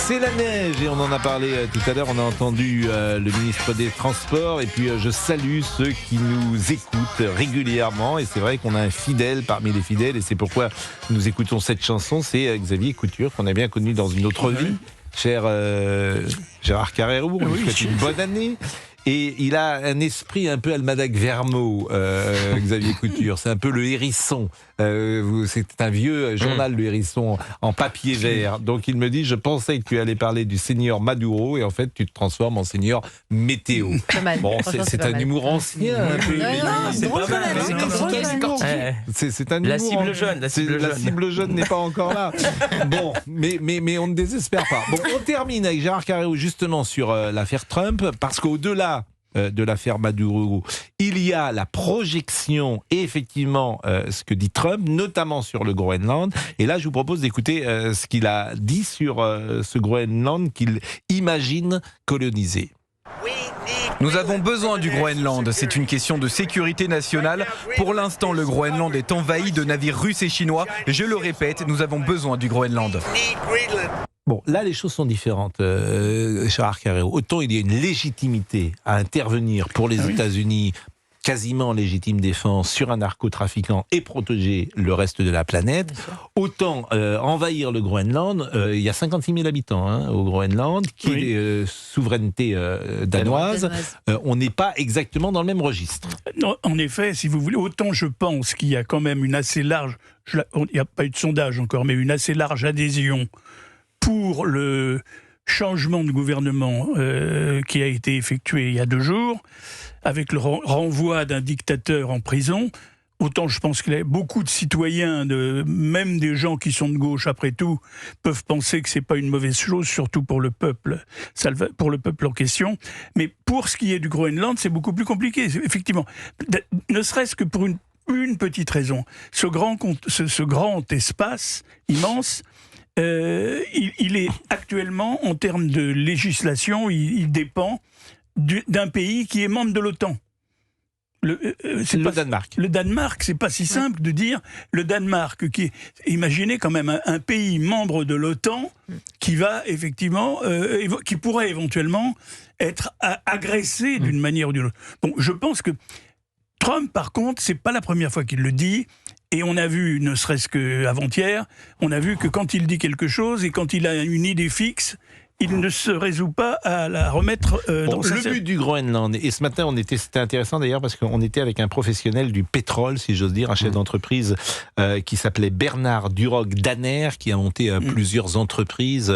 C'est la neige et on en a parlé tout à l'heure, on a entendu le ministre des Transports et puis je salue ceux qui nous écoutent régulièrement et c'est vrai qu'on a un fidèle parmi les fidèles et c'est pourquoi nous écoutons cette chanson, c'est Xavier Couture qu'on a bien connu dans une autre vie, cher Gérard Carrérou, on lui souhaite une bonne année. Et il a un esprit un peu Almadac Vermeau, Xavier Couture. C'est un peu le hérisson. C'est un vieux journal, le hérisson, en papier vert. Donc il me dit, je pensais que tu allais parler du seigneur Maduro, et en fait tu te transformes en seigneur Météo. Bon, c'est un humour ancien. Un peu. C'est pas mal. C'est un humour. La cible jeune. La cible jeune n'est pas encore là. Bon, mais on ne désespère pas. Bon, on termine avec Gérard Carrérou justement sur l'affaire Trump, parce qu'au-delà de l'affaire Maduro, il y a la projection et effectivement ce que dit Trump, notamment sur le Groenland. Et là, je vous propose d'écouter ce qu'il a dit sur ce Groenland qu'il imagine coloniser. Nous avons besoin du Groenland, c'est une question de sécurité nationale. Pour l'instant, le Groenland est envahi de navires russes et chinois. Je le répète, nous avons besoin du Groenland. Bon, là, les choses sont différentes, Gérard Carrérou. Autant il y a une légitimité à intervenir pour les États-Unis, quasiment légitime défense sur un narcotrafiquant et protéger le reste de la planète. Autant envahir le Groenland, il y a 56 000 habitants au Groenland, qui est souveraineté danoise. On n'est pas exactement dans le même registre. Non, en effet, si vous voulez, autant je pense qu'il y a quand même une assez large, il n'y a pas eu de sondage encore, mais une assez large adhésion pour le changement de gouvernement qui a été effectué il y a 2 jours, avec le renvoi d'un dictateur en prison, autant je pense que beaucoup de citoyens, même des gens qui sont de gauche après tout, peuvent penser que c'est pas une mauvaise chose, surtout pour le peuple en question. Mais pour ce qui est du Groenland, c'est beaucoup plus compliqué, effectivement. Ne serait-ce que pour une petite raison. Ce grand espace immense, il est actuellement, en termes de législation, il dépend d'un pays qui est membre de l'OTAN. Le Danemark. Le Danemark, c'est pas si simple de dire le Danemark, qui est, imaginez quand même un pays membre de l'OTAN qui va effectivement, qui pourrait éventuellement être agressé d'une manière ou d'une autre. Bon, je pense que Trump, par contre, c'est pas la première fois qu'il le dit. Et on a vu, ne serait-ce qu'avant-hier, on a vu que quand il dit quelque chose et quand il a une idée fixe, il ne se résout pas à la remettre dans sa... Le but du Groenland, et ce matin c'était intéressant d'ailleurs parce qu'on était avec un professionnel du pétrole, si j'ose dire, un chef d'entreprise qui s'appelait Bernard Duroc-Danner, qui a monté plusieurs entreprises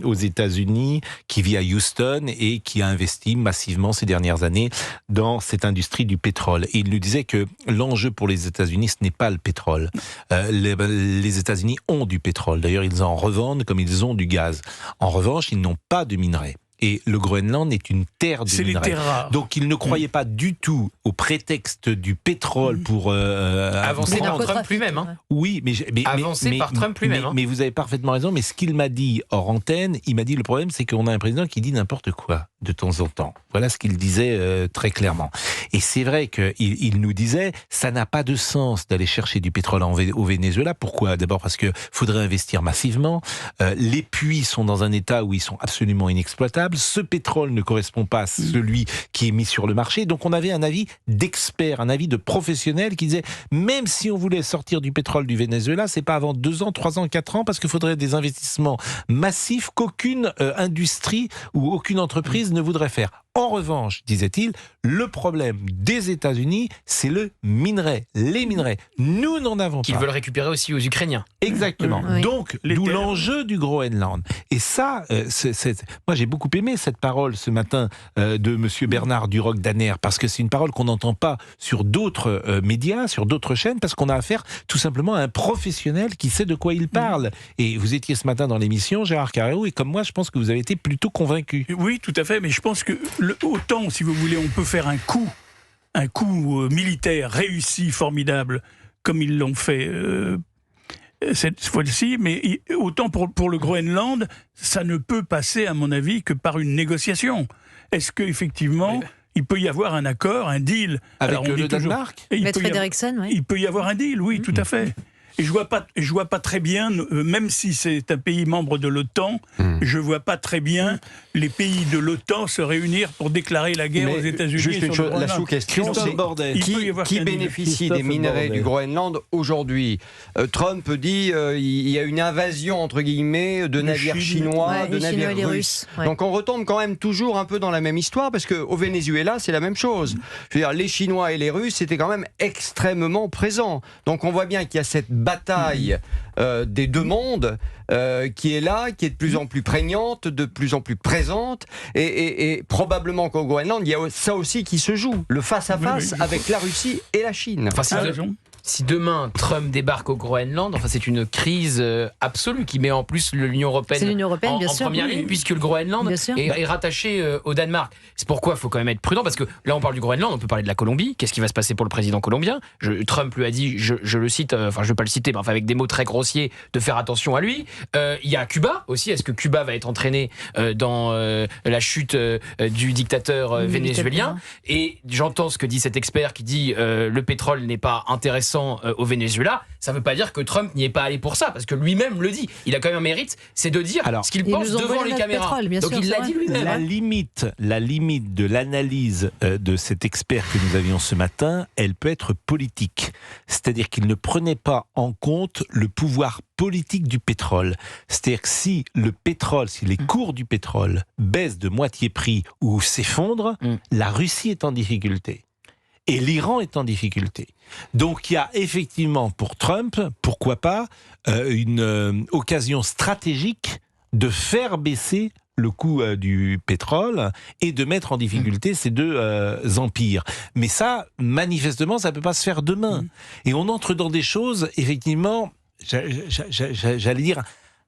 aux États-Unis, qui vit à Houston et qui a investi massivement ces dernières années dans cette industrie du pétrole. Et il nous disait que l'enjeu pour les États-Unis, ce n'est pas le pétrole. Les États-Unis ont du pétrole. D'ailleurs, ils en revendent comme ils ont du gaz. En revanche, ils n'ont pas de minerais. Et le Groenland est une terre de minerais. C'est les terres rares. Donc il ne croyait pas du tout au prétexte du pétrole pour... Avancé par Trump lui-même. Hein. Oui, mais avancé par Trump lui-même. Mais vous avez parfaitement raison. Mais ce qu'il m'a dit hors antenne, il m'a dit le problème, c'est qu'on a un président qui dit n'importe quoi de temps en temps. Voilà ce qu'il disait très clairement. Et c'est vrai qu'il nous disait, ça n'a pas de sens d'aller chercher du pétrole au Venezuela. Pourquoi ? D'abord parce qu'il faudrait investir massivement. Les puits sont dans un état où ils sont absolument inexploitables. Ce pétrole ne correspond pas à celui qui est mis sur le marché. Donc on avait un avis d'expert, un avis de professionnel qui disait, même si on voulait sortir du pétrole du Venezuela, c'est pas avant 2 ans, 3 ans, 4 ans, parce qu'il faudrait des investissements massifs qu'aucune industrie ou aucune entreprise ne voudrait faire. En revanche, disait-il, le problème des États-Unis, c'est le minerai, les minerais. Nous n'en avons pas. Qu'ils veulent récupérer aussi aux Ukrainiens. Exactement. Oui. Donc, d'où l'enjeu du Groenland. Et ça, moi j'ai beaucoup aimé cette parole ce matin de monsieur Bernard Duroc-Danner, parce que c'est une parole qu'on n'entend pas sur d'autres médias, sur d'autres chaînes, parce qu'on a affaire tout simplement à un professionnel qui sait de quoi il parle. Et vous étiez ce matin dans l'émission, Gérard Carrérou, et comme moi, je pense que vous avez été plutôt convaincu. Oui, tout à fait, mais je pense que autant, si vous voulez, on peut faire un coup militaire réussi, formidable, comme ils l'ont fait cette fois-ci, mais autant pour le Groenland, ça ne peut passer, à mon avis, que par une négociation. Est-ce qu'effectivement, il peut y avoir un accord, un deal avec le Danemark ? Maître Frederiksen, oui. Il peut y avoir un deal, oui, tout à fait. Et je vois pas très bien, même si c'est un pays membre de l'OTAN, je vois pas très bien les pays de l'OTAN se réunir pour déclarer la guerre aux États-Unis. Juste une chose, la sous-question, c'est qui bénéficie des minerais du Groenland aujourd'hui. Trump dit il y a une invasion entre guillemets de navires chinois, de navires russes. Ouais. Donc on retombe quand même toujours un peu dans la même histoire parce qu'au Venezuela c'est la même chose. Je veux dire, les Chinois et les Russes étaient quand même extrêmement présents. Donc on voit bien qu'il y a cette bataille des deux mondes qui est là, qui est de plus en plus prégnante, de plus en plus présente, et probablement qu'au Groenland, il y a ça aussi qui se joue, le face-à-face avec la Russie et la Chine. Enfin, si demain Trump débarque au Groenland, enfin c'est une crise absolue qui met en plus l'Union européenne en première ligne, puisque le Groenland est rattaché au Danemark. C'est pourquoi il faut quand même être prudent, parce que là on parle du Groenland, on peut parler de la Colombie. Qu'est-ce qui va se passer pour le président colombien ? Trump lui a dit, je le cite, enfin je ne vais pas le citer, mais enfin avec des mots très grossiers, de faire attention à lui. Il y a Cuba aussi. Est-ce que Cuba va être entraîné dans la chute du dictateur vénézuélien ? Et j'entends ce que dit cet expert qui dit le pétrole n'est pas intéressant au Venezuela. Ça ne veut pas dire que Trump n'y est pas allé pour ça, parce que lui-même le dit. Il a quand même un mérite, c'est de dire ce qu'il pense devant les caméras. Donc il l'a dit lui-même. La limite de l'analyse de cet expert que nous avions ce matin, elle peut être politique. C'est-à-dire qu'il ne prenait pas en compte le pouvoir politique du pétrole. C'est-à-dire que si les cours du pétrole baissent de moitié prix ou s'effondrent, la Russie est en difficulté. Et l'Iran est en difficulté. Donc il y a effectivement pour Trump, pourquoi pas, une occasion stratégique de faire baisser le coût du pétrole et de mettre en difficulté ces deux empires. Mais ça, manifestement, ça ne peut pas se faire demain. Et on entre dans des choses, effectivement, j'allais dire,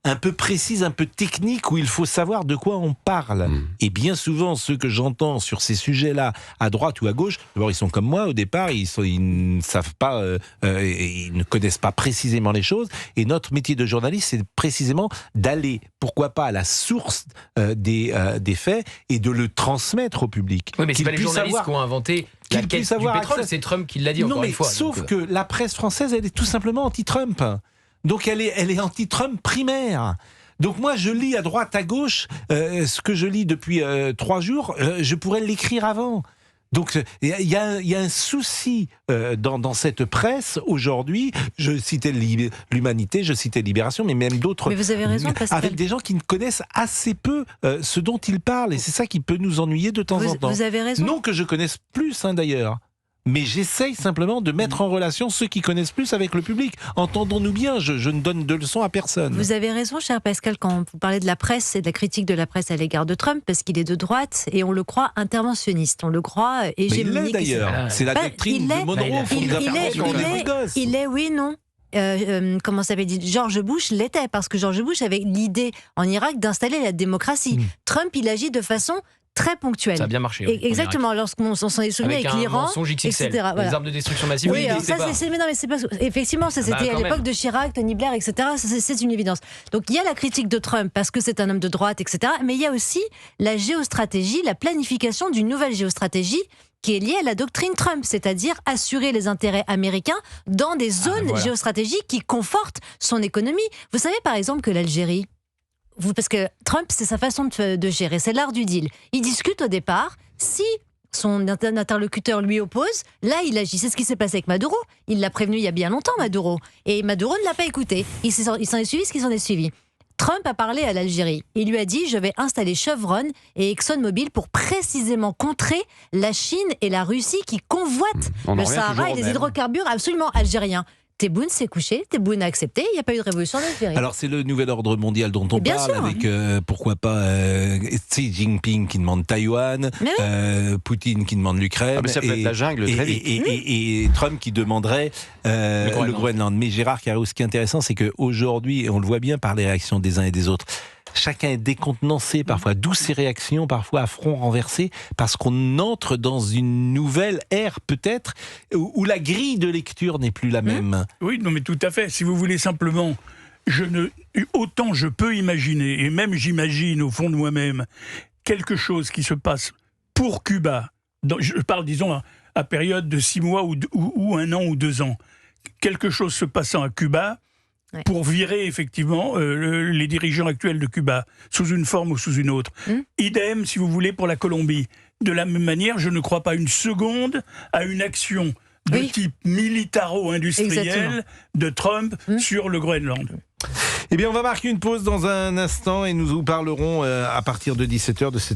un peu précise, un peu technique, où il faut savoir de quoi on parle. Et bien souvent, ceux que j'entends sur ces sujets-là, à droite ou à gauche, d'abord ils sont comme moi, au départ, ils ne savent pas, ils ne connaissent pas précisément les choses, et notre métier de journaliste, c'est précisément d'aller, pourquoi pas, à la source des faits, et de le transmettre au public. Oui, mais c'est pas les journalistes qui ont inventé la quête du pétrole, c'est Trump qui l'a dit encore une fois. Sauf que la presse française, elle est tout simplement anti-Trump. Donc elle est anti-Trump primaire. Donc moi je lis à droite, à gauche, ce que je lis depuis 3 jours, je pourrais l'écrire avant. Donc il y a un souci dans cette presse aujourd'hui. Je citais l'Humanité, je citais Libération, mais même d'autres. Mais vous avez raison, Pascal. Avec des gens qui ne connaissent assez peu ce dont ils parlent, et c'est ça qui peut nous ennuyer de temps en temps. Vous avez raison. Non que je connaisse plus, d'ailleurs. Mais j'essaye simplement de mettre en relation ceux qui connaissent plus avec le public. Entendons-nous bien, je ne donne de leçons à personne. Vous avez raison, cher Pascal, quand vous parlez de la presse et de la critique de la presse à l'égard de Trump, parce qu'il est de droite et on le croit interventionniste, on le croit hégémonique. Mais il l'est d'ailleurs, c'est la doctrine de Monroe. Il est, oui, non. Comment ça s'appelle, George Bush l'était, parce que George Bush avait l'idée en Irak d'installer la démocratie. Trump, il agit de façon très ponctuel. Ça a bien marché. Exactement, lorsqu'on s'en est souvenu avec l'Iran, etc. Voilà. Les armes de destruction massive. Oui, alors ça, c'est pas. Effectivement, ça c'était à l'époque de Chirac, Tony Blair, etc. C'est une évidence. Donc il y a la critique de Trump parce que c'est un homme de droite, etc. Mais il y a aussi la géostratégie, la planification d'une nouvelle géostratégie qui est liée à la doctrine Trump, c'est-à-dire assurer les intérêts américains dans des zones géostratégiques qui confortent son économie. Vous savez par exemple que l'Algérie, parce que Trump, c'est sa façon de gérer, c'est l'art du deal. Il discute au départ, si son interlocuteur lui oppose, là il agit. C'est ce qui s'est passé avec Maduro. Il l'a prévenu il y a bien longtemps, Maduro. Et Maduro ne l'a pas écouté. Il s'en est suivi ce qu'il s'en est suivi. Trump a parlé à l'Algérie. Il lui a dit « Je vais installer Chevron et ExxonMobil pour précisément contrer la Chine et la Russie qui convoitent le Sahara et les hydrocarbures absolument algériens. » Tebboune s'est couché, Tebboune a accepté, il n'y a pas eu de révolution en Algérie. Alors c'est le nouvel ordre mondial dont on parle, avec pourquoi pas Xi Jinping qui demande Taïwan, Poutine qui demande l'Ukraine, mais ça peut être la jungle très vite. Et Trump qui demanderait le Groenland. Mais Gérard Carreau, ce qui est intéressant, c'est qu'aujourd'hui, et on le voit bien par les réactions des uns et des autres, chacun est décontenancé parfois, d'où ces réactions parfois à front renversé, parce qu'on entre dans une nouvelle ère peut-être, où la grille de lecture n'est plus la même. Oui, non mais tout à fait. Si vous voulez simplement, autant je peux imaginer, et même j'imagine au fond de moi-même, quelque chose qui se passe pour Cuba, je parle disons à période de 6 mois ou 1 an ou 2 ans, quelque chose se passant à Cuba pour virer effectivement les dirigeants actuels de Cuba, sous une forme ou sous une autre. Idem, si vous voulez, pour la Colombie. De la même manière, je ne crois pas une seconde à une action de type militaro-industriel de Trump sur le Groenland. Eh bien, on va marquer une pause dans un instant et nous vous parlerons à partir de 17h de cette